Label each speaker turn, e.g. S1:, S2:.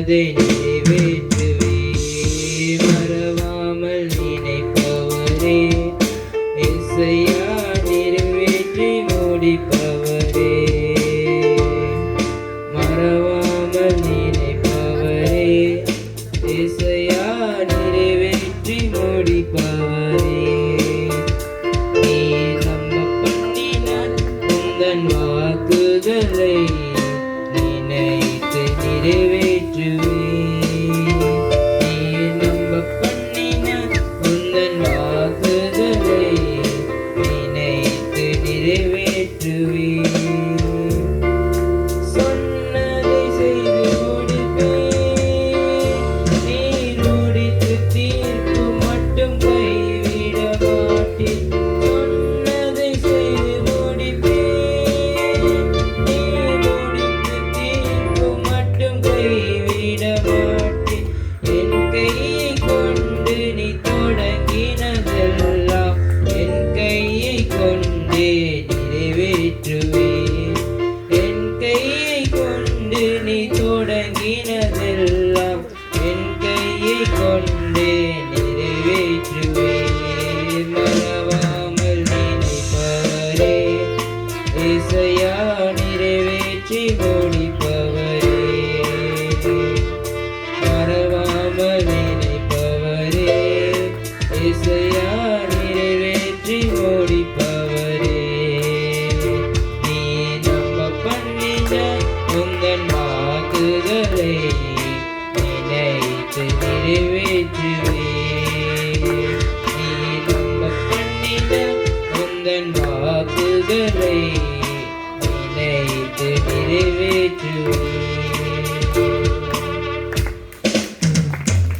S1: சொன்னதை நிறைவேற்றுவே மறவாமல் நினைப்பவரே இசையா நிறைவேற்றி முடிப்பவரே மறவாமல் நினைப்பவரே இசையா நிறைவேற்றி முடிப்பவரே நீ நம்ப பண்ணினான் உந்தன் வாக்குகளை நினைத்து நிறைவேற்றுவே நீ நம்ப பண்ணினான் உந்தன் வாக்குகளை நினைத்து நிறைவேற்றுவே சொன்னதை செய்து முடிப்பேன் நீர் முடித்து தீர்ப்பு மட்டும் கைவிட மாட்டேன் சொன்னதை செய்து முடிப்பேன் நீர் முடித்து தீர்ப்பு மட்டும் கைவிட மாட்டேன் என் கையை கொண்டு நீ தொடங்கினதெல்லாம் என் கையை கொண்டே நிறைவேற்றுவே என் கையை கொண்டு நீ தொடங்கினதெல்லாம் என் கையை கொண்டே நிறைவேற்றுவே மறவாமல் நினைப்பவரே இசையா நிறைவேற்றி முடிப்பவரே மறவாமல் நினைப்பவரே இசையா நிறைவேற்றி முடிப்பவரே நீ நம்ப பண்ணின உந்தன் வாக்குகளை நினைத்து நிறைவேற்றுவே நீ நம்ப பண்ணின உந்தன் வாக்குகளை நினைத்து நிறைவேற்றுவே